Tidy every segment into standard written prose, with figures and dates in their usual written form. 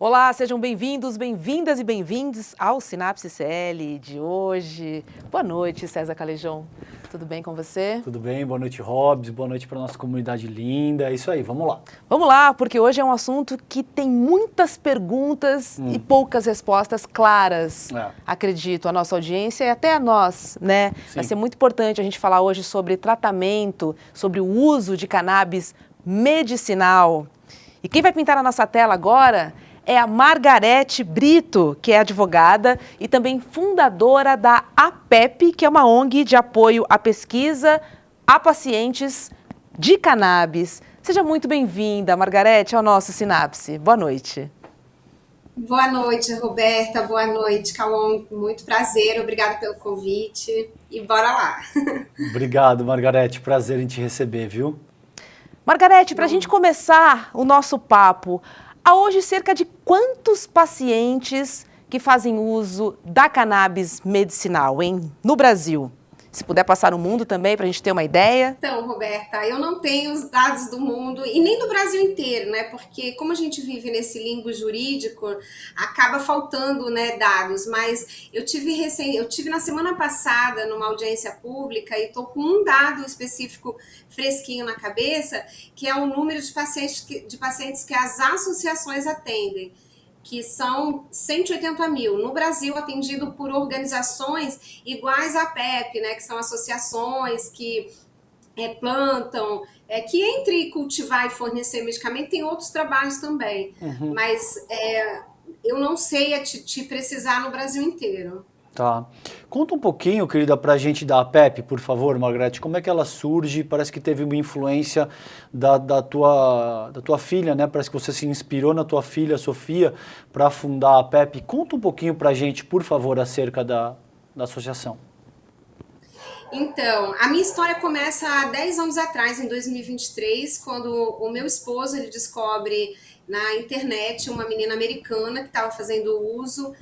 Olá, sejam bem-vindos, bem-vindas e bem-vindos ao Sinapse CL de hoje. Boa noite, César Calejão. Tudo bem com você? Tudo bem, boa noite, Robs, boa noite para nossa comunidade linda. É isso aí, vamos lá. Vamos lá, porque hoje é um assunto que tem muitas perguntas e poucas respostas claras, acredito, à nossa audiência e até a nós, né? Sim. Vai ser muito importante a gente falar hoje sobre tratamento, sobre o uso de cannabis medicinal. E quem vai pintar a nossa tela agora é a Margarete Brito, que é advogada e também fundadora da APEP, que é uma ONG de apoio à pesquisa a pacientes de cannabis. Seja muito bem-vinda, Margarete, ao nosso Sinapse. Boa noite. Boa noite, Roberta. Boa noite, Cauã. Muito prazer. Obrigada pelo convite. E bora lá. Obrigado, Margarete. Prazer em te receber, viu? Margarete, para a gente começar o nosso papo, há hoje cerca de quantos pacientes que fazem uso da cannabis medicinal, hein? No Brasil? Se puder passar no mundo também, para a gente ter uma ideia. Então, Roberta, eu não tenho os dados do mundo e nem do Brasil inteiro, né? Porque como a gente vive nesse limbo jurídico, acaba faltando, né, dados. Mas eu tive na semana passada numa audiência pública e estou com um dado específico fresquinho na cabeça, que é o número de pacientes que as associações atendem, que são 180 mil. No Brasil, atendido por organizações iguais à PEP, né, que são associações que plantam, que entre cultivar e fornecer medicamento, tem outros trabalhos também. Mas eu não sei te precisar no Brasil inteiro. Tá. Conta um pouquinho, querida, pra gente da APEP, por favor, Margarete, como é que ela surge? Parece que teve uma influência da tua filha, né? Parece que você se inspirou na tua filha, Sofia, para fundar a APEP. Conta um pouquinho pra gente, por favor, acerca da associação. Então, a minha história começa há 10 anos atrás, em 2023, quando o meu esposo ele descobre na internet uma menina americana que estava fazendo uso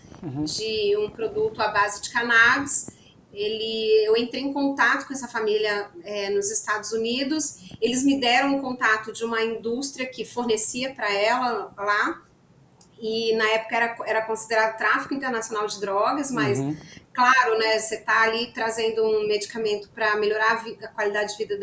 de um produto à base de cannabis. Eu entrei em contato com essa família nos Estados Unidos, eles me deram o contato de uma indústria que fornecia para ela lá, e na época era considerado tráfico internacional de drogas, mas claro, né, você está ali trazendo um medicamento para melhorar a qualidade de vida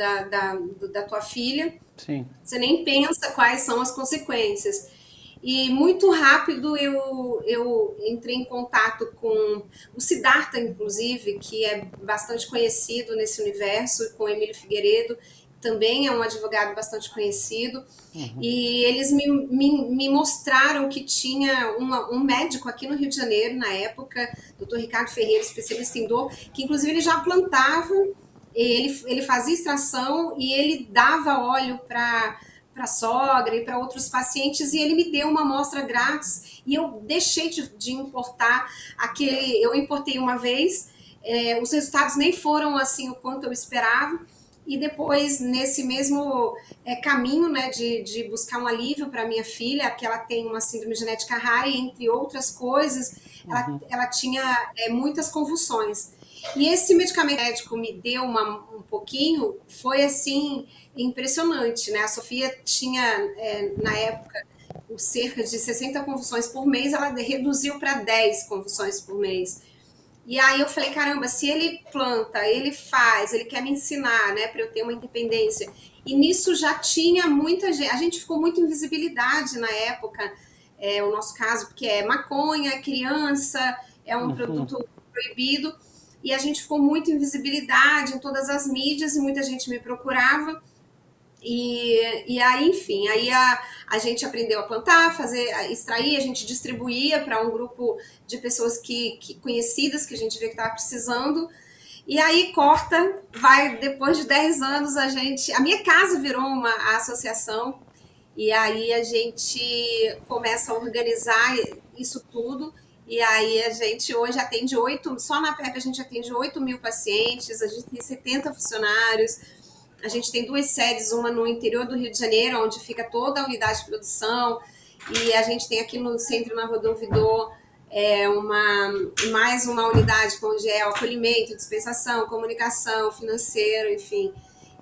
da tua filha. Sim. Você nem pensa quais são as consequências. E muito rápido eu entrei em contato com o Siddhartha, inclusive, que é bastante conhecido nesse universo, com o Emílio Figueiredo, também é um advogado bastante conhecido, e eles me mostraram que tinha um médico aqui no Rio de Janeiro, na época, Dr. Ricardo Ferreira, especialista em dor, que inclusive ele já plantava, ele fazia extração e ele dava óleo para a sogra e para outros pacientes, e ele me deu uma amostra grátis, e eu deixei de importar eu importei uma vez, os resultados nem foram assim o quanto eu esperava, e depois, nesse mesmo caminho, né, de buscar um alívio para minha filha, que ela tem uma síndrome genética rara, e entre outras coisas, ela tinha muitas convulsões. E esse medicamento médico me deu um pouquinho, foi assim, impressionante, né? A Sofia tinha, na época, cerca de 60 convulsões por mês, ela reduziu para 10 convulsões por mês. E aí eu falei, caramba, se ele planta, ele faz, ele quer me ensinar, né, para eu ter uma independência. E nisso já tinha muita gente, a gente ficou muito em visibilidade na época, o nosso caso, porque é maconha, criança, é um produto proibido, e a gente ficou muito em visibilidade em todas as mídias, e muita gente me procurava. E aí, enfim, aí a gente aprendeu a plantar, a extrair, a gente distribuía para um grupo de pessoas conhecidas que a gente vê que estava precisando. E aí depois de 10 anos, a minha casa virou uma associação, e aí a gente começa a organizar isso tudo. E aí a gente hoje atende só na PEP a gente atende 8 mil pacientes, a gente tem 70 funcionários. A gente tem 2 sedes, uma no interior do Rio de Janeiro, onde fica toda a unidade de produção, e a gente tem aqui no centro, na Rua Ouvidor, mais uma unidade onde é o acolhimento, dispensação, comunicação, financeiro, enfim.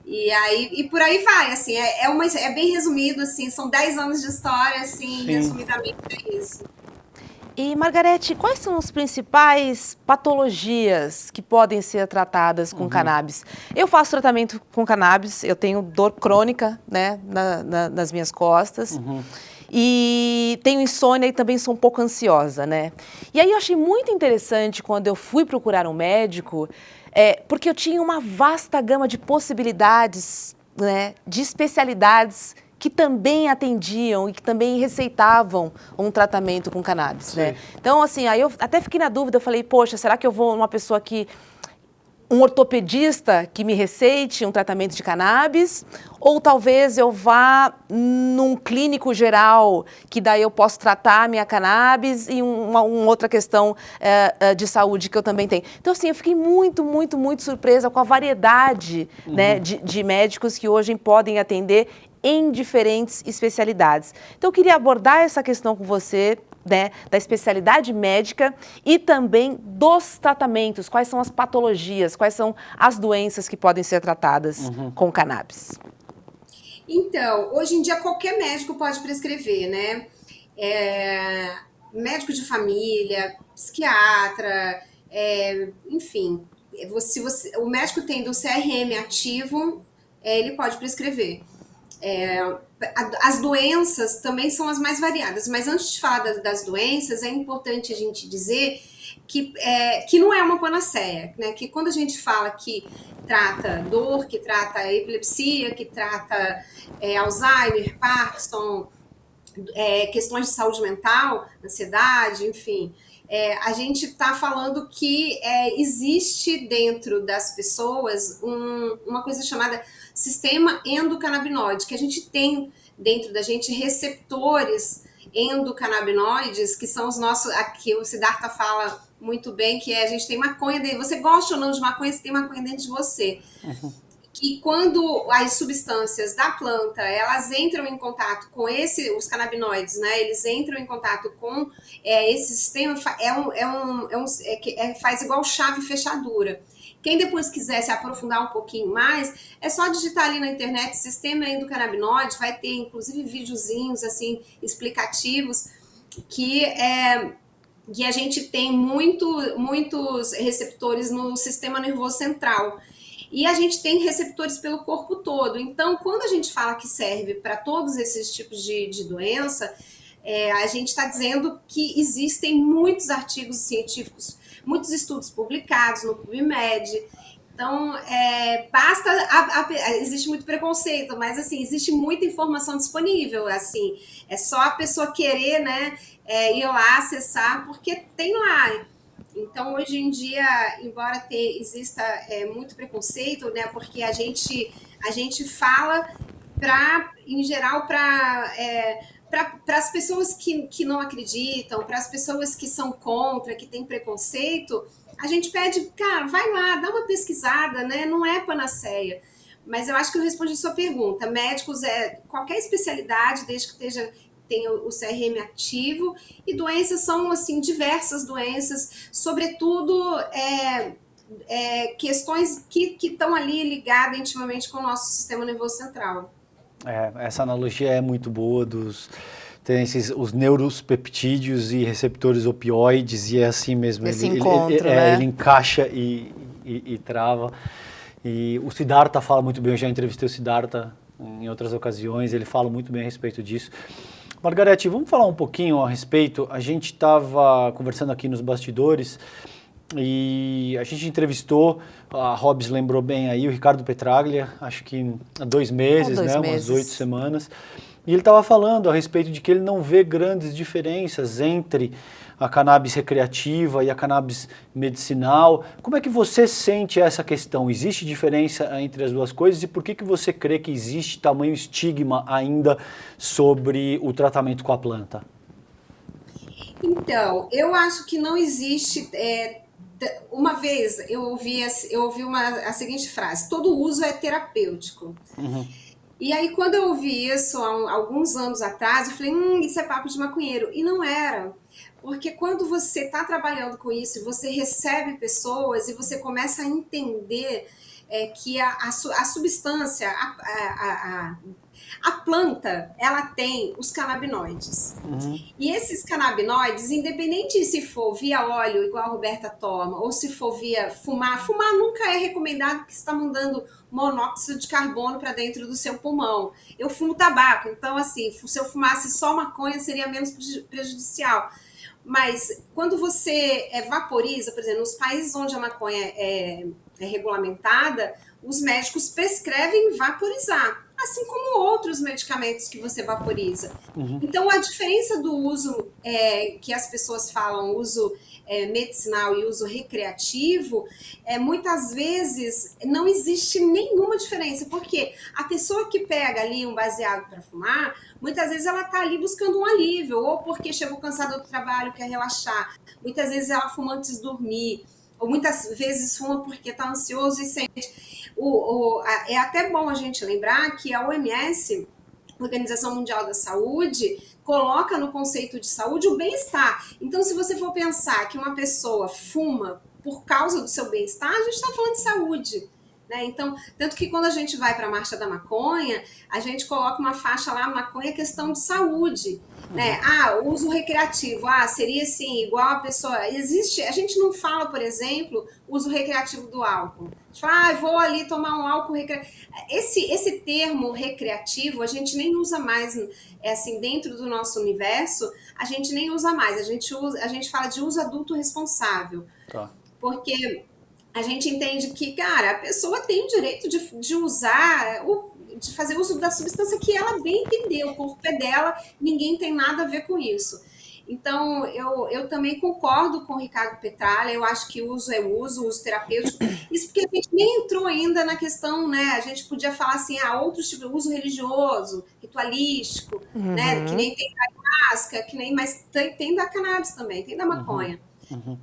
E aí, e por aí vai, assim, é bem resumido, assim, são 10 anos de história, assim, Sim. resumidamente é isso. E, Margarete, quais são as principais patologias que podem ser tratadas com cannabis? Eu faço tratamento com cannabis, eu tenho dor crônica, né, nas minhas costas. E tenho insônia e também sou um pouco ansiosa, né? E aí eu achei muito interessante quando eu fui procurar um médico, porque eu tinha uma vasta gama de possibilidades, né, de especialidades que também atendiam e que também receitavam um tratamento com cannabis, né? Então, assim, aí eu até fiquei na dúvida, eu falei, poxa, será que eu vou numa pessoa que um ortopedista que me receite um tratamento de cannabis, ou talvez eu vá num clínico geral, que daí eu posso tratar a minha cannabis e uma outra questão de saúde que eu também tenho. Então, assim, eu fiquei muito, muito, muito surpresa com a variedade, né, de médicos que hoje podem atender em diferentes especialidades. Então, eu queria abordar essa questão com você, né, da especialidade médica e também dos tratamentos, quais são as patologias, quais são as doenças que podem ser tratadas com cannabis. Então, hoje em dia qualquer médico pode prescrever, né? Médico de família, psiquiatra, enfim, o médico tendo o CRM ativo, ele pode prescrever. As doenças também são as mais variadas, mas antes de falar das doenças, é importante a gente dizer que não é uma panaceia, né? Que quando a gente fala que trata dor, que trata epilepsia, que trata Alzheimer, Parkinson, questões de saúde mental, ansiedade, enfim, a gente está falando que existe dentro das pessoas uma coisa chamada sistema endocannabinoide, que a gente tem dentro da gente receptores endocannabinoides, que são os nossos, aqui o Siddhartha fala muito bem, que a gente tem maconha dentro. Você gosta ou não de maconha, você tem maconha dentro de você. Que quando as substâncias da planta, elas entram em contato com os canabinoides, né? Eles entram em contato com esse sistema, faz igual chave e fechadura. Quem depois quiser se aprofundar um pouquinho mais, é só digitar ali na internet sistema endocannabinoide, vai ter inclusive videozinhos assim explicativos que a gente tem muitos receptores no sistema nervoso central. E a gente tem receptores pelo corpo todo. Então, quando a gente fala que serve para todos esses tipos de doença, a gente está dizendo que existem muitos artigos científicos, muitos estudos publicados no PubMed. Então, existe muito preconceito, mas assim, existe muita informação disponível. Assim, é só a pessoa querer, né, ir lá acessar, porque tem lá. Então, hoje em dia, embora exista muito preconceito, né, porque a gente fala em geral, para as pessoas que não acreditam, para as pessoas que são contra, que têm preconceito, a gente pede, cara, vai lá, dá uma pesquisada, né? Não é panaceia. Mas eu acho que eu respondi a sua pergunta. Médicos qualquer especialidade, desde que tenha o CRM ativo, e doenças são, assim, diversas doenças, sobretudo questões que estão ali ligadas intimamente com o nosso sistema nervoso central. Essa analogia é muito boa tem os neuropeptídeos e receptores opioides, e é assim mesmo. Esse encontro, né? Ele encaixa e trava. E o Siddhartha fala muito bem, eu já entrevistei o Siddhartha em outras ocasiões, ele fala muito bem a respeito disso. Margarete, vamos falar um pouquinho a respeito. A gente estava conversando aqui nos bastidores e a gente entrevistou, a Hobbs lembrou bem aí, o Ricardo Petraglia, acho que há 2 meses, né? Umas 8 semanas. E ele estava falando a respeito de que ele não vê grandes diferenças entre a cannabis recreativa e a cannabis medicinal. Como é que você sente essa questão? Existe diferença entre as duas coisas e por que você crê que existe tamanho estigma ainda sobre o tratamento com a planta? Então, eu acho que não existe... uma vez eu ouvi a seguinte frase: todo uso é terapêutico. E aí, quando eu ouvi isso há alguns anos atrás, eu falei, isso é papo de maconheiro. E não era. Porque quando você está trabalhando com isso, e você recebe pessoas, e você começa a entender que a substância, a planta, ela tem os canabinoides. E esses canabinoides, independente se for via óleo, igual a Roberta toma, ou se for via fumar nunca é recomendado porque você está mandando monóxido de carbono para dentro do seu pulmão. Eu fumo tabaco, então assim, se eu fumasse só maconha seria menos prejudicial. Mas quando você vaporiza, por exemplo, nos países onde a maconha é regulamentada, os médicos prescrevem vaporizar, assim como outros medicamentos que você vaporiza. Então, a diferença do uso que as pessoas falam, uso medicinal e uso recreativo, muitas vezes não existe nenhuma diferença, porque a pessoa que pega ali um baseado para fumar, muitas vezes ela está ali buscando um alívio, ou porque chegou cansada do trabalho, quer relaxar. Muitas vezes ela fuma antes de dormir, ou muitas vezes fuma porque está ansioso e sente. É até bom a gente lembrar que a OMS, Organização Mundial da Saúde, coloca no conceito de saúde o bem-estar. Então, se você for pensar que uma pessoa fuma por causa do seu bem-estar, a gente está falando de saúde. Né? Então, tanto que quando a gente vai para a Marcha da Maconha, a gente coloca uma faixa lá, maconha é questão de saúde. Né? Uso recreativo, seria assim, igual a pessoa... Existe, a gente não fala, por exemplo, uso recreativo do álcool. A gente fala, vou ali tomar um álcool recreativo. Esse termo recreativo, a gente nem usa mais, assim, dentro do nosso universo, a gente nem usa mais. A gente fala de uso adulto responsável. Tá. Porque a gente entende que, cara, a pessoa tem o direito de usar, de fazer uso da substância que ela bem entendeu, o corpo é dela, ninguém tem nada a ver com isso. Então, eu também concordo com o Ricardo Petralha, eu acho que uso é uso terapêutico, isso porque a gente nem entrou ainda na questão, né, a gente podia falar assim, outros tipos de uso religioso, ritualístico, né, que nem tem da ayahuasca, mas tem da cannabis também, tem da maconha.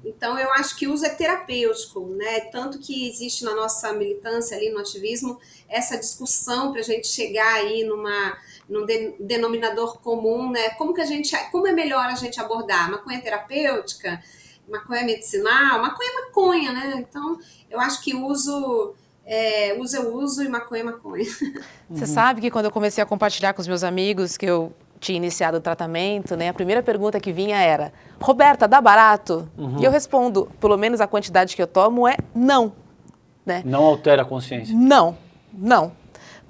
Então, eu acho que o uso é terapêutico, né? Tanto que existe na nossa militância ali no ativismo essa discussão para a gente chegar aí num denominador comum, né? Como é melhor a gente abordar? Maconha terapêutica, maconha medicinal, maconha é maconha, né? Então, eu acho que uso é uso e maconha é maconha. Você sabe que quando eu comecei a compartilhar com os meus amigos que eu tinha iniciado o tratamento, né, a primeira pergunta que vinha era: Roberta, dá barato? E eu respondo, pelo menos a quantidade que eu tomo é não. Né? Não altera a consciência? Não.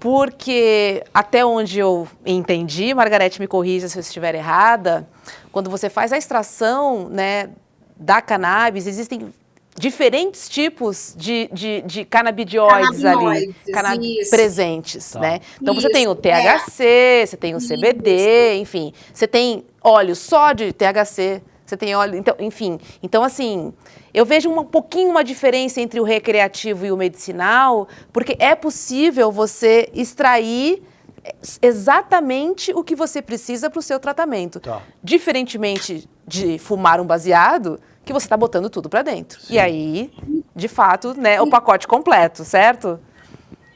Porque até onde eu entendi, Margarete me corrija se eu estiver errada, quando você faz a extração, né, da cannabis, existem diferentes tipos de canabidioides ali, presentes, tá, né? Então você tem o THC, você tem o CBD, enfim, você tem óleo só de THC, você tem óleo, então, enfim. Então, assim, eu vejo um pouquinho uma diferença entre o recreativo e o medicinal, porque é possível você extrair exatamente o que você precisa para o seu tratamento. Tá. Diferentemente de fumar um baseado, que você está botando tudo para dentro. Sim. E aí, de fato, né, o pacote completo, certo?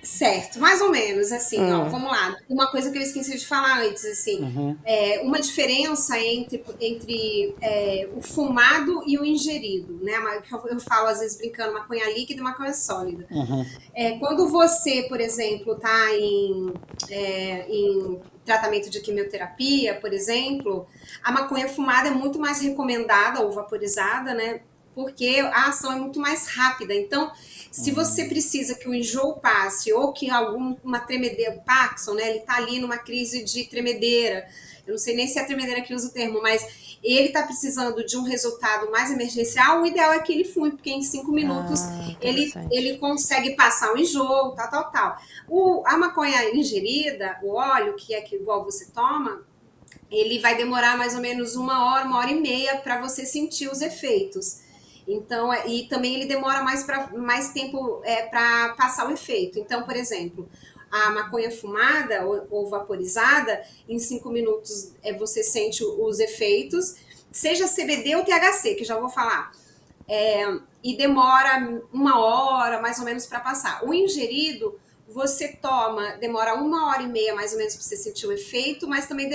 Certo, mais ou menos, assim, ó, vamos lá. Uma coisa que eu esqueci de falar antes, assim, uma diferença entre o fumado e o ingerido, né? Eu falo, às vezes, brincando, maconha líquida e maconha sólida. Quando você, por exemplo, está em tratamento de quimioterapia, por exemplo, a maconha fumada é muito mais recomendada ou vaporizada, né? Porque a ação é muito mais rápida. Então, se você precisa que o enjoo passe ou que uma tremedeira, Parkinson, né, ele está ali numa crise de tremedeira, eu não sei nem se é a tremedeira que usa o termo, mas ele está precisando de um resultado mais emergencial, o ideal é que ele fume, porque em 5 minutos ele consegue passar o enjoo, tal. A maconha ingerida, o óleo, que é igual você toma, ele vai demorar mais ou menos 1 hora e meia para você sentir os efeitos. Então, e também ele demora mais tempo para passar o efeito. Então, por exemplo, a maconha fumada ou vaporizada, em 5 minutos você sente os efeitos, seja CBD ou THC, que já vou falar. E demora 1 hora, mais ou menos, para passar. O ingerido, você toma, demora 1 hora e meia, mais ou menos, para você sentir o efeito, mas também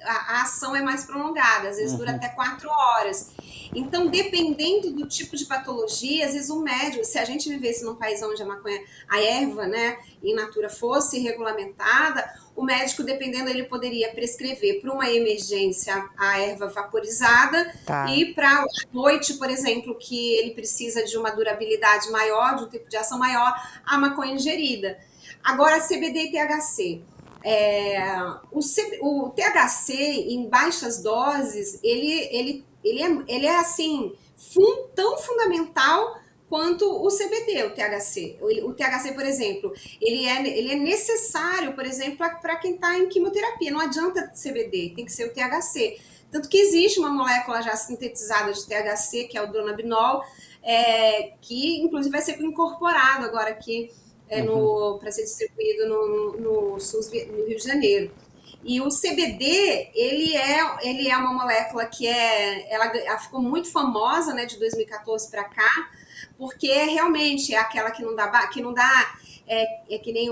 a ação é mais prolongada, às vezes dura até 4 horas. Então, dependendo do tipo de patologia, às vezes o médico, se a gente vivesse num país onde a maconha, a erva, né, in natura fosse regulamentada, o médico, dependendo, ele poderia prescrever para uma emergência a erva vaporizada e para a noite, por exemplo, que ele precisa de uma durabilidade maior, de um tempo de ação maior, a maconha ingerida. Agora, CBD e THC. O THC em baixas doses, ele é assim, tão fundamental quanto o CBD, o THC. O THC, por exemplo, ele é necessário, por exemplo, para quem está em quimioterapia. Não adianta CBD, tem que ser o THC. Tanto que existe uma molécula já sintetizada de THC, que é o Dronabinol, que inclusive vai ser incorporado agora aqui para ser distribuído no SUS, no Rio de Janeiro. E o CBD, ele é uma molécula que ela ficou muito famosa, né, de 2014 para cá, porque realmente é aquela que não dá, que nem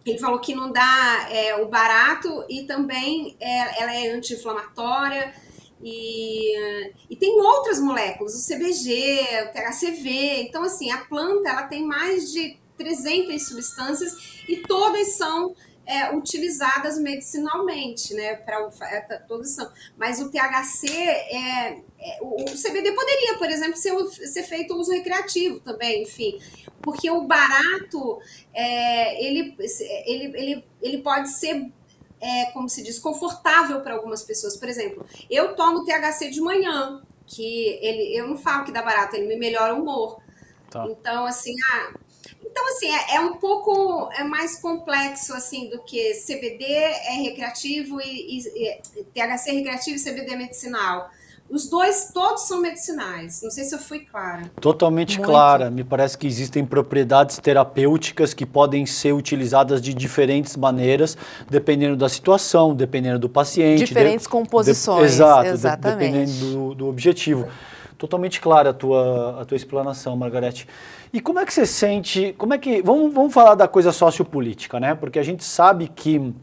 ele falou que não dá o barato e também ela é anti-inflamatória e tem outras moléculas, o CBG, o THCV. Então, assim, a planta ela tem mais de 300 substâncias e todas são utilizadas medicinalmente, né? Todas são. Mas o THC, o CBD poderia, por exemplo, ser feito uso recreativo também, enfim, porque o barato ele pode ser como se diz, confortável para algumas pessoas. Por exemplo, eu tomo THC de manhã, que eu não falo que dá barato, ele me melhora o humor. Tá. Então, assim, é um pouco mais complexo assim do que CBD é recreativo e THC é recreativo e CBD é medicinal. Os dois, todos são medicinais. Não sei se eu fui clara. Totalmente clara. Me parece que existem propriedades terapêuticas que podem ser utilizadas de diferentes maneiras, dependendo da situação, dependendo do paciente. Diferentes composições. Exato, dependendo do objetivo. Totalmente clara a tua explanação, Margarete. E como é que você sente, vamos falar da coisa sociopolítica, né? Porque a gente sabe que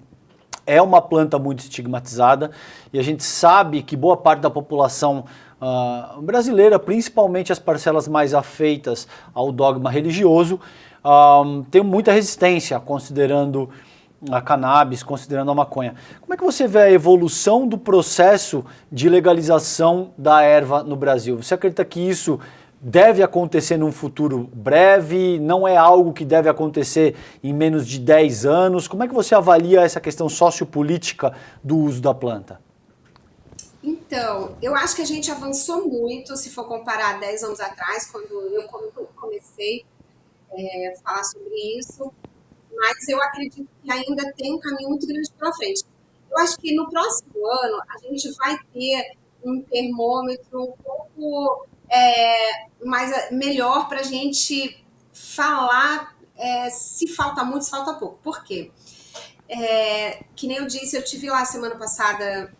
é uma planta muito estigmatizada e a gente sabe que boa parte da população brasileira, principalmente as parcelas mais afeitas ao dogma religioso, tem muita resistência considerando a cannabis, considerando a maconha. Como é que você vê a evolução do processo de legalização da erva no Brasil? Você acredita que isso deve acontecer num futuro breve? Não é algo que deve acontecer em menos de 10 anos? Como é que você avalia essa questão sociopolítica do uso da planta? Então, eu acho que a gente avançou muito, se for comparar 10 anos atrás, quando eu comecei a falar sobre isso, mas eu acredito que ainda tem um caminho muito grande pela frente. Eu acho que no próximo ano a gente vai ter um termômetro um pouco melhor para a gente falar se falta muito, se falta pouco. Por quê? Que nem eu disse, eu tive lá semana passada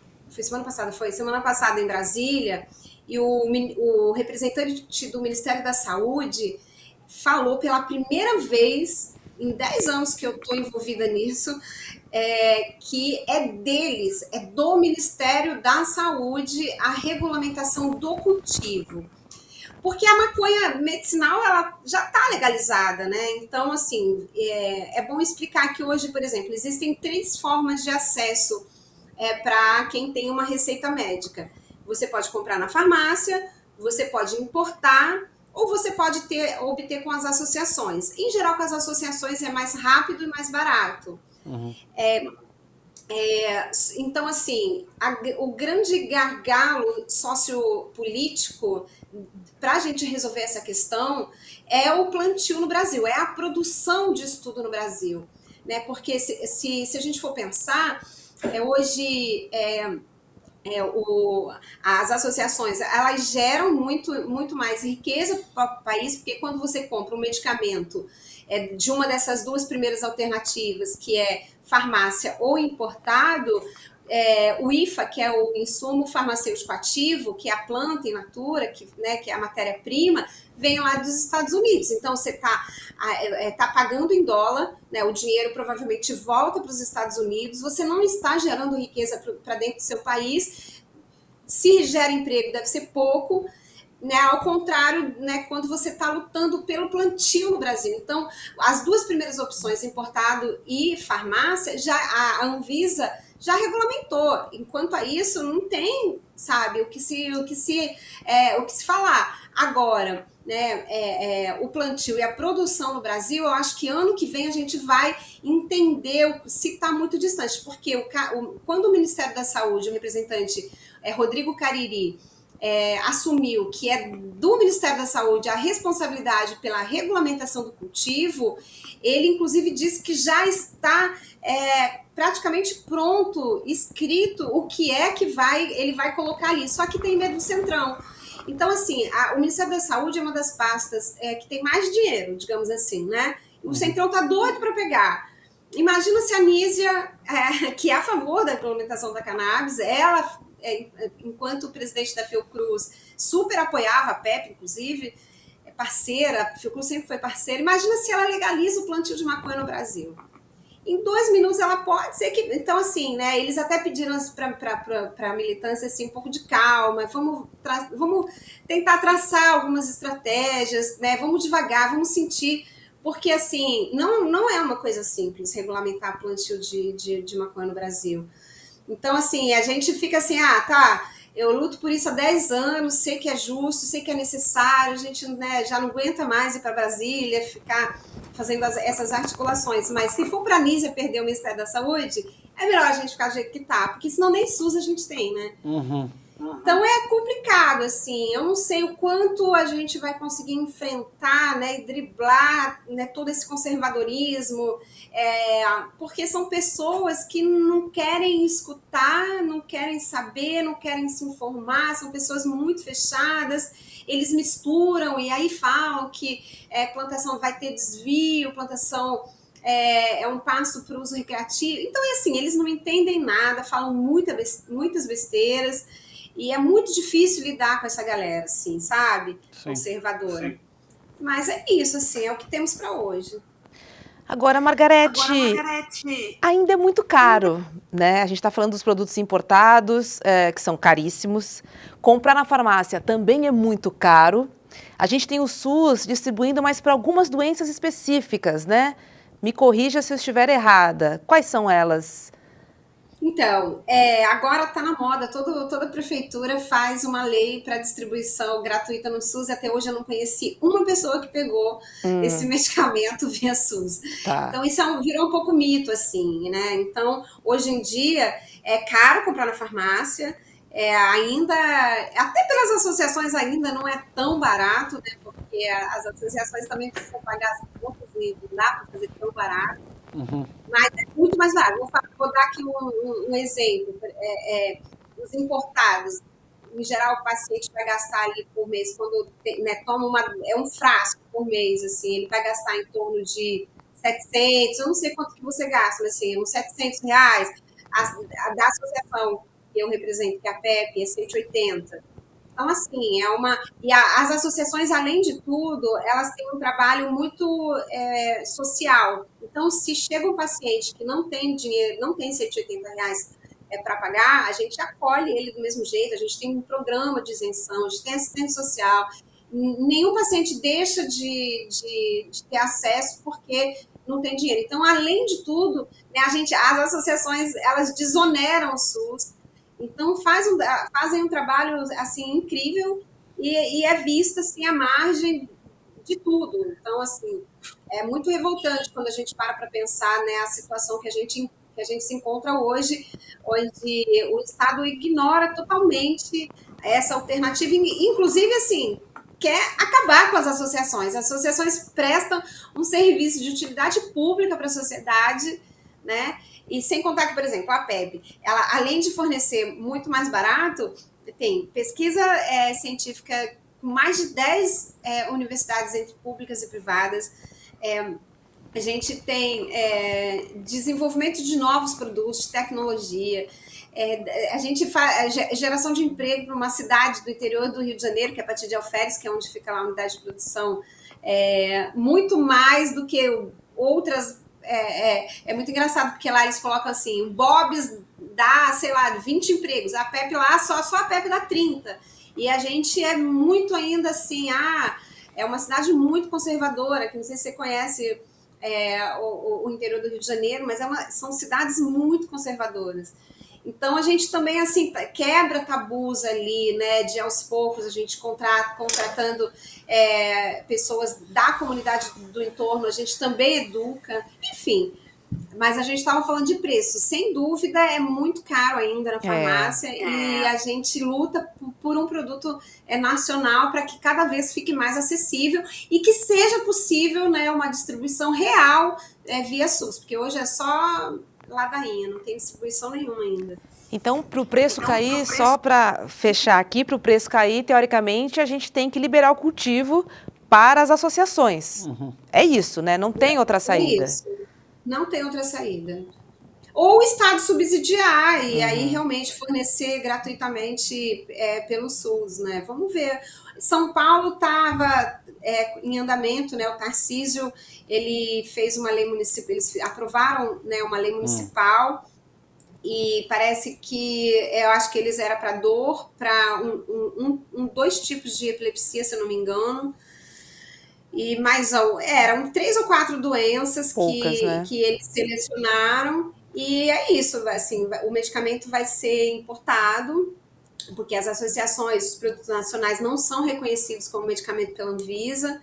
em Brasília, e o representante do Ministério da Saúde falou pela primeira vez em 10 anos que eu estou envolvida nisso, que é deles, é do Ministério da Saúde a regulamentação do cultivo. Porque a maconha medicinal ela já está legalizada, né? Então, assim, é bom explicar que hoje, por exemplo, existem 3 formas de acesso para quem tem uma receita médica. Você pode comprar na farmácia, você pode importar, ou você pode obter com as associações. Em geral, com as associações é mais rápido e mais barato. Uhum. Então, assim, o grande gargalo sociopolítico para a gente resolver essa questão é o plantio no Brasil, é a produção de estudo no Brasil. Né? Porque se a gente for pensar, hoje... as associações, elas geram muito mais riqueza para o país, porque quando você compra um medicamento de uma dessas 2 primeiras alternativas, que é farmácia ou importado, o IFA, que é o insumo farmacêutico ativo, que é a planta in natura, que é a matéria-prima, vem lá dos Estados Unidos. Então, você tá pagando em dólar, né, o dinheiro provavelmente volta para os Estados Unidos, você não está gerando riqueza para dentro do seu país, se gera emprego, deve ser pouco, né? Ao contrário, né, quando você está lutando pelo plantio no Brasil. Então, as duas primeiras opções, importado e farmácia, já a Anvisa já regulamentou. Enquanto a isso, não tem, sabe, o que se falar. Agora, né, o plantio e a produção no Brasil, eu acho que ano que vem a gente vai entender se está muito distante, porque quando o Ministério da Saúde, o representante Rodrigo Cariri, assumiu que é do Ministério da Saúde a responsabilidade pela regulamentação do cultivo, ele inclusive disse que já está praticamente pronto, escrito o que é que ele vai colocar ali, só que tem medo do Centrão. Então, assim, o Ministério da Saúde é uma das pastas que tem mais dinheiro, digamos assim, né? O Centrão tá doido para pegar. Imagina se a Nízia, que é a favor da regulamentação da cannabis, ela, enquanto presidente da Fiocruz, super apoiava a PEP, inclusive, parceira, a Fiocruz sempre foi parceira. Imagina se ela legaliza o plantio de maconha no Brasil. Em 2 minutos ela pode ser que... Então, assim, né, eles até pediram para a militância assim, um pouco de calma, vamos tentar traçar algumas estratégias, né, vamos devagar, vamos sentir, porque, assim, não é uma coisa simples regulamentar plantio de maconha no Brasil. Então, assim, a gente fica assim, tá, eu luto por isso há 10 anos, sei que é justo, sei que é necessário, a gente, né, já não aguenta mais ir para Brasília, ficar fazendo essas articulações, mas se for para a Nízia perder o Ministério da Saúde, é melhor a gente ficar do jeito que tá, porque senão nem SUS a gente tem, né? Então é complicado, assim, eu não sei o quanto a gente vai conseguir enfrentar, né, e driblar, né, todo esse conservadorismo, porque são pessoas que não querem escutar, não querem saber, não querem se informar, são pessoas muito fechadas, eles misturam e aí falam que plantação vai ter desvio, plantação é um passo para o uso recreativo. Então, assim, eles não entendem nada, falam muitas besteiras, e é muito difícil lidar com essa galera, assim, sabe? Sim. Conservadora. Sim. Mas é isso, assim, é o que temos para hoje. Agora, Margarete, ainda é muito caro, né? A gente está falando dos produtos importados, que são caríssimos. Comprar na farmácia também é muito caro. A gente tem o SUS distribuindo, mas para algumas doenças específicas, né? Me corrija se eu estiver errada. Quais são elas? Então, agora está na moda, toda prefeitura faz uma lei para distribuição gratuita no SUS, e até hoje eu não conheci uma pessoa que pegou esse medicamento via SUS. Tá. Então, isso virou um pouco mito, assim, né? Então, hoje em dia, é caro comprar na farmácia, ainda, até pelas associações ainda não é tão barato, né? Porque as associações também precisam pagar as contas e não dá para fazer tão barato. Mas é muito mais barato. Vou dar aqui um exemplo. Os importados, em geral, o paciente vai gastar ali por mês, quando toma um frasco por mês, assim, ele vai gastar em torno de 700, eu não sei quanto que você gasta, mas assim, uns R$700. A da associação que eu represento, que é a PEP, é 180. Então, assim, E as associações, além de tudo, elas têm um trabalho muito social. Então, se chega um paciente que não tem dinheiro, não tem R$180 para pagar, a gente acolhe ele do mesmo jeito, a gente tem um programa de isenção, a gente tem assistente social. Nenhum paciente deixa de ter acesso porque não tem dinheiro. Então, além de tudo, né, as associações, elas desoneram o SUS. Então, fazem um trabalho, assim, incrível e é vista, assim, à margem de tudo. Então, assim, é muito revoltante quando a gente para pensar, né, a situação que a gente se encontra hoje, onde o Estado ignora totalmente essa alternativa, inclusive, assim, quer acabar com as associações. As associações prestam um serviço de utilidade pública para a sociedade, né? E sem contar que, por exemplo, a PEB, ela, além de fornecer muito mais barato, tem pesquisa científica com mais de 10 universidades entre públicas e privadas. A gente tem desenvolvimento de novos produtos, tecnologia. A gente faz geração de emprego para uma cidade do interior do Rio de Janeiro, que é a partir de Alferes, que é onde fica lá a unidade de produção, muito mais do que outras. É muito engraçado, porque lá eles colocam assim, Bob's dá, sei lá, 20 empregos. A PEP lá, só a PEP dá 30. E a gente é muito ainda assim, é uma cidade muito conservadora, que não sei se você conhece o interior do Rio de Janeiro, mas são cidades muito conservadoras. Então, a gente também, assim, quebra tabus ali, né, de aos poucos a gente contratando pessoas da comunidade do entorno, a gente também educa, enfim. Mas a gente estava falando de preço. Sem dúvida, é muito caro ainda na farmácia e a gente luta por um produto nacional para que cada vez fique mais acessível e que seja possível, né, uma distribuição real via SUS, porque hoje é só ladainha, não tem distribuição nenhuma ainda. Então, para o preço cair, só para fechar aqui, para o preço cair, teoricamente, a gente tem que liberar o cultivo para as associações. É isso, né? Não tem outra saída. Isso. Não tem outra saída. Ou o Estado subsidiar e aí realmente fornecer gratuitamente pelo SUS, né? Vamos ver. São Paulo estava em andamento, né? O Tarcísio, ele fez uma lei municipal, eles aprovaram, né, uma lei municipal e parece que, eu acho que eles eram para dor, para dois tipos de epilepsia, se eu não me engano. E mais eram 3 ou 4 doenças poucas, né, que eles selecionaram. E é isso, assim, o medicamento vai ser importado, porque as associações, os produtos nacionais não são reconhecidos como medicamento pela Anvisa.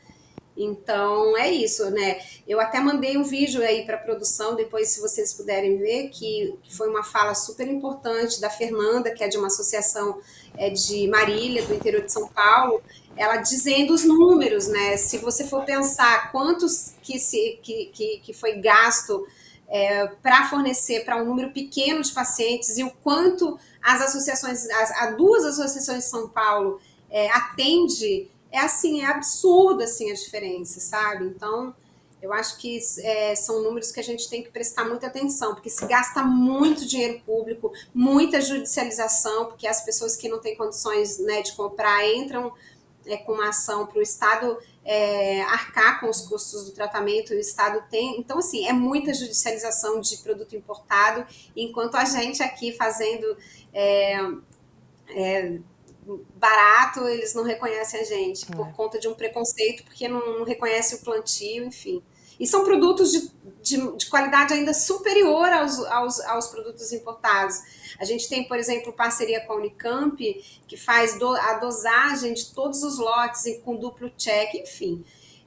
Então, é isso, né? Eu até mandei um vídeo aí para a produção, depois, se vocês puderem ver, que foi uma fala super importante da Fernanda, que é de uma associação de Marília, do interior de São Paulo, ela dizendo os números, né? Se você for pensar quantos que foi gasto para fornecer para um número pequeno de pacientes e o quanto as associações, as 2 associações de São Paulo atende, é absurda assim, a diferença, sabe? Então, eu acho que são números que a gente tem que prestar muita atenção, porque se gasta muito dinheiro público, muita judicialização, porque as pessoas que não têm condições, né, de comprar entram com uma ação para o Estado arcar com os custos do tratamento, e o Estado tem. Então, assim, é muita judicialização de produto importado, enquanto a gente aqui fazendo barato, eles não reconhecem a gente por conta de um preconceito, porque não reconhece o plantio, enfim. E são produtos de qualidade ainda superior aos produtos importados. A gente tem, por exemplo, parceria com a Unicamp, que faz a dosagem de todos os lotes com duplo check, enfim.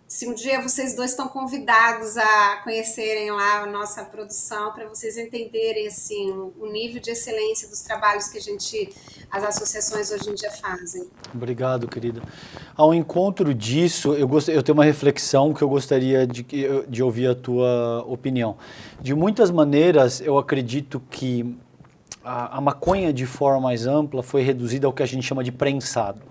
Se um dia vocês dois estão convidados a conhecerem lá a nossa produção, para vocês entenderem assim, o nível de excelência dos trabalhos que as associações hoje em dia fazem. Obrigado, querida. Ao encontro disso, eu tenho uma reflexão que eu gostaria de ouvir a tua opinião. De muitas maneiras, eu acredito que a maconha, de forma mais ampla, foi reduzida ao que a gente chama de prensado.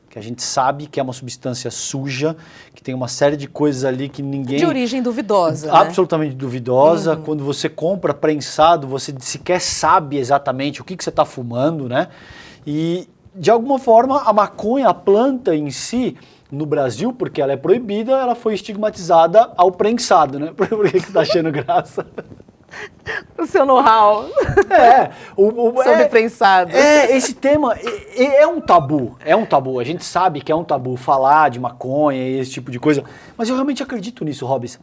Que a gente sabe que é uma substância suja, que tem uma série de coisas ali que ninguém... De origem duvidosa, absolutamente, né? Duvidosa. Quando você compra prensado, você sequer sabe exatamente o que você está fumando, né? E, de alguma forma, a maconha, a planta em si, no Brasil, porque ela é proibida, ela foi estigmatizada ao prensado, né? Por que você está achando graça? O seu know-how sobre prensado. Esse tema é um tabu, a gente sabe que é um tabu falar de maconha e esse tipo de coisa, mas eu realmente acredito nisso, Robson.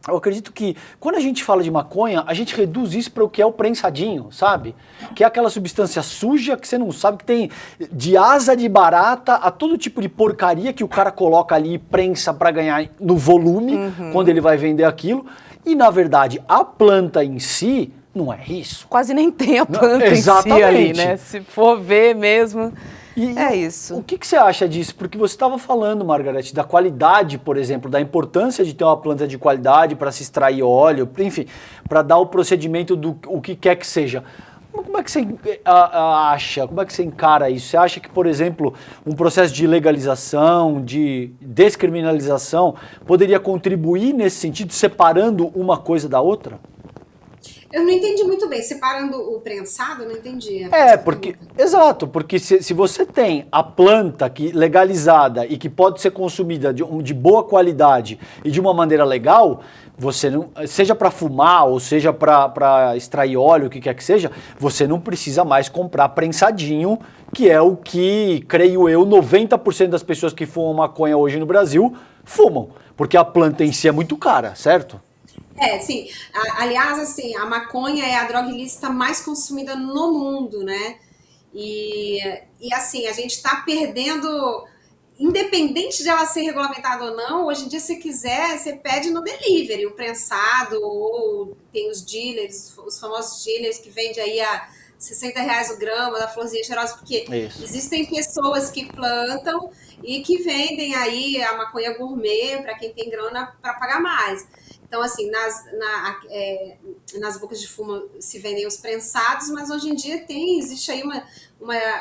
Eu acredito que quando a gente fala de maconha, a gente reduz isso para o que é o prensadinho, sabe? Que é aquela substância suja que você não sabe, que tem de asa de barata a todo tipo de porcaria que o cara coloca ali e prensa para ganhar no volume, quando ele vai vender aquilo. E, na verdade, a planta em si não é isso. Quase nem tem a planta em si ali, né? Se for ver mesmo, é isso. O que você acha disso? Porque você estava falando, Margarete, da qualidade, por exemplo, da importância de ter uma planta de qualidade para se extrair óleo, enfim, para dar o procedimento do o que quer que seja. Como é que você acha, como é que você encara isso? Você acha que, por exemplo, um processo de legalização, de descriminalização, poderia contribuir nesse sentido, separando uma coisa da outra? Eu não entendi muito bem. Separando o prensado, eu não entendi. Porque, exato, porque se você tem a planta legalizada e que pode ser consumida de boa qualidade e de uma maneira legal, você não, seja para fumar ou seja para extrair óleo, o que quer que seja, você não precisa mais comprar prensadinho, que é o que, creio eu, 90% das pessoas que fumam maconha hoje no Brasil fumam, porque a planta em si é muito cara, certo? Sim. Aliás, assim, a maconha é a droga ilícita mais consumida no mundo, né? E assim, a gente está perdendo, independente de ela ser regulamentada ou não, hoje em dia, se quiser, você pede no delivery, o prensado, ou tem os dealers, os famosos dealers que vendem aí a R$ 60 o grama da florzinha cheirosa, porque Isso. existem pessoas que plantam e que vendem aí a maconha gourmet para quem tem grana para pagar mais. Então, assim, nas bocas de fumo se vendem os prensados, mas hoje em dia existe aí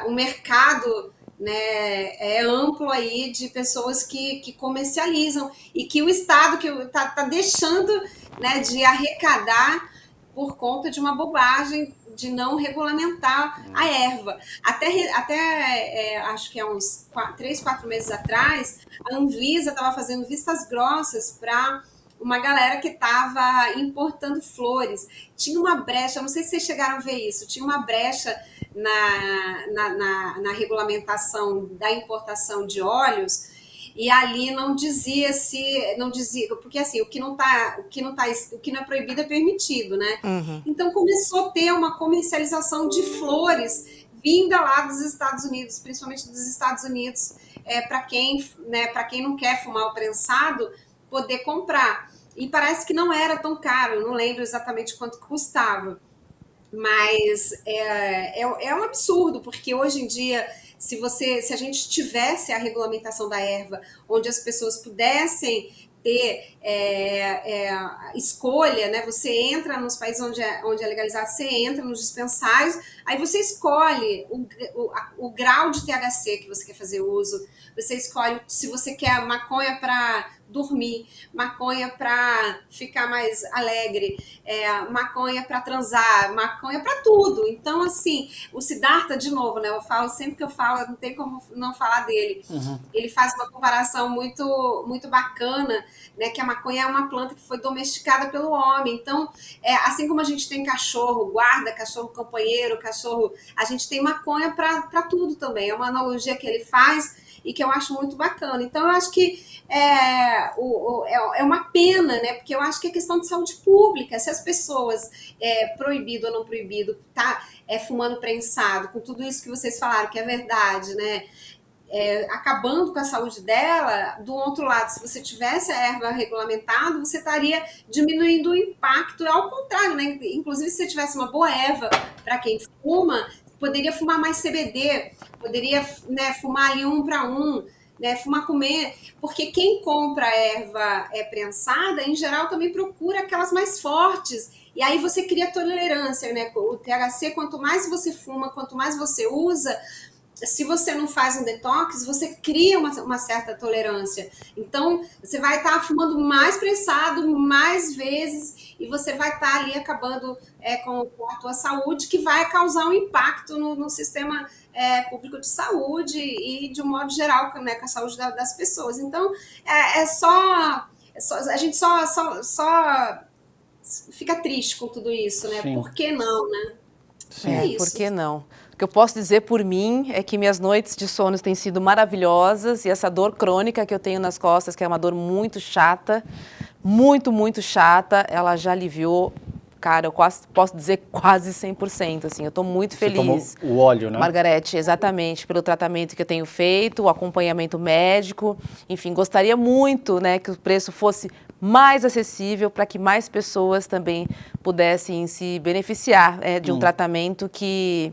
um mercado, né, amplo aí de pessoas que comercializam e que o Estado tá deixando, né, de arrecadar por conta de uma bobagem de não regulamentar a erva. Até acho que há uns 3, 4 meses atrás, a Anvisa estava fazendo vistas grossas para uma galera que estava importando flores. Tinha uma brecha, não sei se vocês chegaram a ver isso, tinha uma brecha na regulamentação da importação de óleos, e ali não dizia, porque assim, o que não é proibido é permitido, né? Uhum. Então começou a ter uma comercialização de flores vinda lá dos Estados Unidos, principalmente dos Estados Unidos, para quem não quer fumar o prensado, poder comprar. E parece que não era tão caro, não lembro exatamente quanto custava. Mas é um absurdo, porque hoje em dia, se a gente tivesse a regulamentação da erva, onde as pessoas pudessem ter escolha, né? Você entra nos países onde é legalizado, você entra nos dispensários, aí você escolhe o grau de THC que você quer fazer uso, você escolhe se você quer maconha para dormir, maconha para ficar mais alegre, maconha para transar, maconha para tudo. Então, assim, o Siddhartha, de novo, né? Eu falo sempre que eu falo, não tem como não falar dele. Uhum. Ele faz uma comparação muito, muito bacana, né? Que a maconha é uma planta que foi domesticada pelo homem. Então, assim como a gente tem cachorro guarda, cachorro companheiro, cachorro, a gente tem maconha para tudo também. É uma analogia que ele faz e que eu acho muito bacana. Então, eu acho que é uma pena, né? Porque eu acho que é questão de saúde pública. Se as pessoas, proibido ou não proibido, tá fumando prensado, com tudo isso que vocês falaram, que é verdade, né? Acabando com a saúde dela, do outro lado, se você tivesse a erva regulamentada, você estaria diminuindo o impacto, ao contrário, né? Inclusive, se você tivesse uma boa erva para quem fuma, poderia fumar mais CBD, poderia, né, fumar ali 1 para 1, né, fumar comer, porque quem compra erva prensada, em geral, também procura aquelas mais fortes, e aí você cria tolerância, né? O THC, quanto mais você fuma, quanto mais você usa, se você não faz um detox, você cria uma certa tolerância. Então, você vai estar fumando mais prensado, mais vezes, e você vai estar ali acabando com a tua saúde, que vai causar um impacto no sistema público de saúde e, de um modo geral, né, com a saúde das pessoas. Então, a gente só fica triste com tudo isso, né? Sim. Por que não, né? Sim. É isso. Por que não? O que eu posso dizer por mim é que minhas noites de sono têm sido maravilhosas, e essa dor crônica que eu tenho nas costas, que é uma dor muito chata, muito, muito chata, ela já aliviou, cara, eu posso dizer quase 100%, assim, eu estou muito feliz. Você tomou o óleo, né? Margarete, exatamente, pelo tratamento que eu tenho feito, o acompanhamento médico, enfim, gostaria muito, né, que o preço fosse mais acessível para que mais pessoas também pudessem se beneficiar de um tratamento que,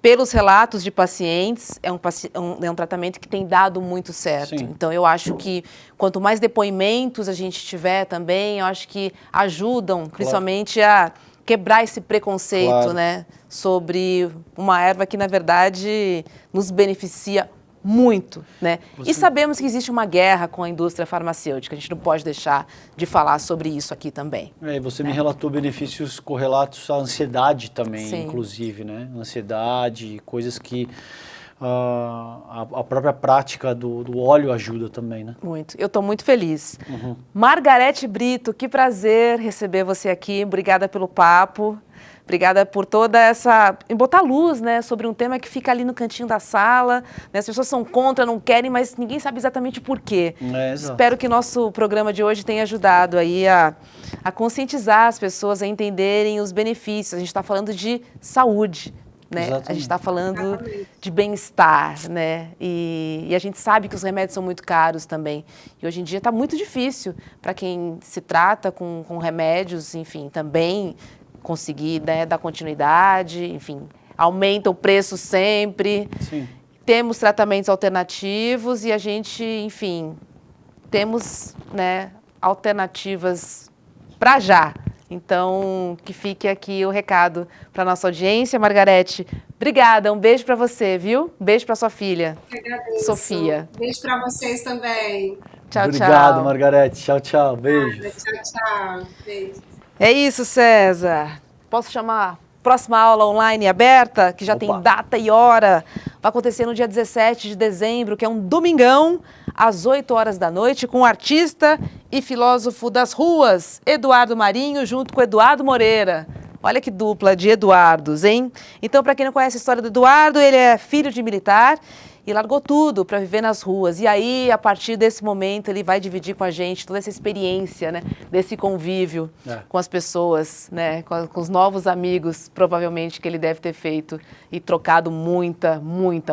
pelos relatos de pacientes, é um tratamento que tem dado muito certo. Sim. Então, eu acho que quanto mais depoimentos a gente tiver também, eu acho que ajudam, principalmente, a quebrar esse preconceito, Claro. né, sobre uma erva que, na verdade, nos beneficia muito, né? E sabemos que existe uma guerra com a indústria farmacêutica, a gente não pode deixar de falar sobre isso aqui também. E você me relatou benefícios correlatos à ansiedade também, Sim. inclusive, né? Ansiedade, coisas que a própria prática do óleo ajuda também, né? Muito. Eu estou muito feliz. Margarete Brito, que prazer receber você aqui. Obrigada pelo papo. Obrigada por toda essa... em botar luz, né, sobre um tema que fica ali no cantinho da sala. Né? As pessoas são contra, não querem, mas ninguém sabe exatamente por quê. Espero que nosso programa de hoje tenha ajudado aí a conscientizar as pessoas a entenderem os benefícios. A gente está falando de saúde. Né? A gente está falando de bem-estar, né? E a gente sabe que os remédios são muito caros também. E hoje em dia está muito difícil para quem se trata com remédios, enfim, também conseguir, né, dar continuidade, enfim, aumenta o preço sempre. Sim. Temos tratamentos alternativos e a gente, enfim, temos, né, alternativas para já. Então, que fique aqui o recado para nossa audiência. Margarete, obrigada. Um beijo para você, viu? Um beijo para sua filha, Eu agradeço. Sofia. Beijo para vocês também. Tchau, Obrigado, tchau. Margarete. Tchau, tchau. Beijo. Tchau, tchau. Beijo. É isso, César. Posso chamar próxima aula online aberta, que já tem data e hora. Vai acontecer no dia 17 de dezembro, que é um domingão, às 8 horas da noite, com o artista e filósofo das ruas, Eduardo Marinho, junto com Eduardo Moreira. Olha que dupla de Eduardos, hein? Então, para quem não conhece a história do Eduardo, ele é filho de militar e largou tudo para viver nas ruas. E aí, a partir desse momento, ele vai dividir com a gente toda essa experiência, né? Desse convívio com as pessoas, né? Com os novos amigos, provavelmente, que ele deve ter feito e trocado muita,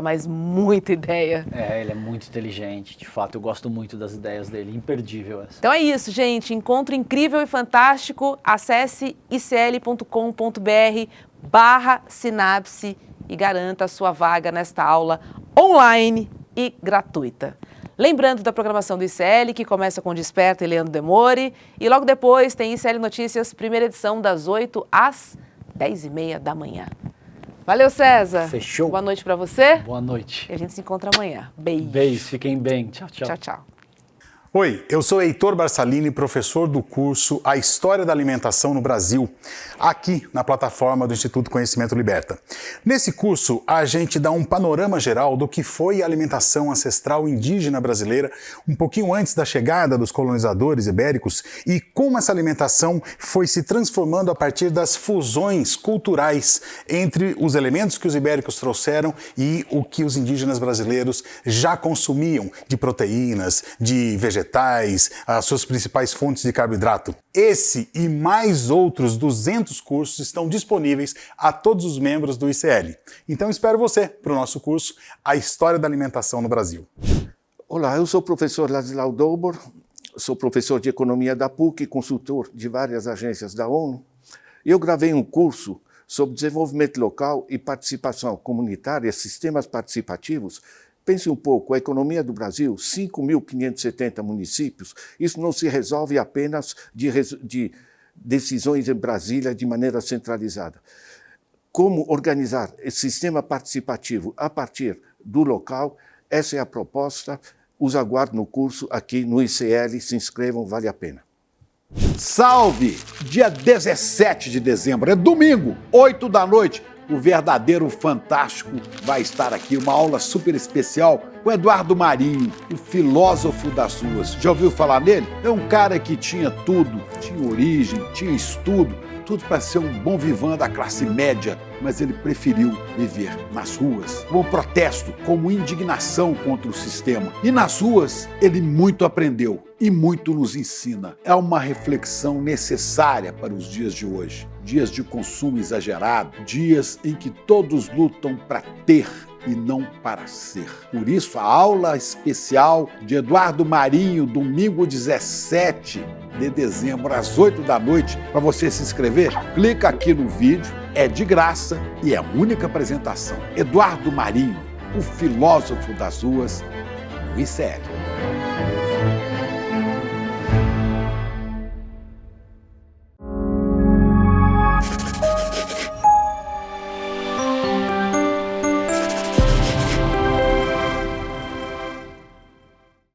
mas muita ideia. Ele é muito inteligente, de fato. Eu gosto muito das ideias dele. Imperdível essa. Então é isso, gente. Encontro incrível e fantástico. Acesse icl.com.br/sinapse e garanta a sua vaga nesta aula online e gratuita. Lembrando da programação do ICL, que começa com Desperta e Leandro Demore, e logo depois tem ICL Notícias, primeira edição, das 8 às 10h30 da manhã. Valeu, César. Fechou. Boa noite para você. Boa noite. E a gente se encontra amanhã. Beijo. Beijo, fiquem bem. Tchau, tchau. Tchau, tchau. Oi, eu sou Heitor Barsalini, professor do curso A História da Alimentação no Brasil, aqui na plataforma do Instituto Conhecimento Liberta. Nesse curso, a gente dá um panorama geral do que foi a alimentação ancestral indígena brasileira um pouquinho antes da chegada dos colonizadores ibéricos e como essa alimentação foi se transformando a partir das fusões culturais entre os elementos que os ibéricos trouxeram e o que os indígenas brasileiros já consumiam de proteínas, de vegetais, as suas principais fontes de carboidrato. Esse e mais outros 200 cursos estão disponíveis a todos os membros do ICL. Então espero você para o nosso curso A História da Alimentação no Brasil. Olá, eu sou o professor Ladislau Dobor, sou professor de Economia da PUC, consultor de várias agências da ONU. E eu gravei um curso sobre desenvolvimento local e participação comunitária, sistemas participativos. Pense um pouco, a economia do Brasil, 5.570 municípios, isso não se resolve apenas de decisões em Brasília de maneira centralizada. Como organizar esse sistema participativo a partir do local, essa é a proposta. Os aguardo no curso aqui no ICL, se inscrevam, vale a pena. Salve! Dia 17 de dezembro, é domingo, 8 da noite. O verdadeiro fantástico vai estar aqui, uma aula super especial com Eduardo Marinho, o filósofo das ruas. Já ouviu falar nele? É um cara que tinha tudo, tinha origem, tinha estudo, tudo para ser um bom vivant da classe média, mas ele preferiu viver nas ruas, como protesto, como indignação contra o sistema. E nas ruas ele muito aprendeu e muito nos ensina. É uma reflexão necessária para os dias de hoje. Dias de consumo exagerado, dias em que todos lutam para ter e não para ser. Por isso, a aula especial de Eduardo Marinho, domingo 17 de dezembro, às 8 da noite, para você se inscrever, clica aqui no vídeo, é de graça e é a única apresentação. Eduardo Marinho, o filósofo das ruas, no ICL.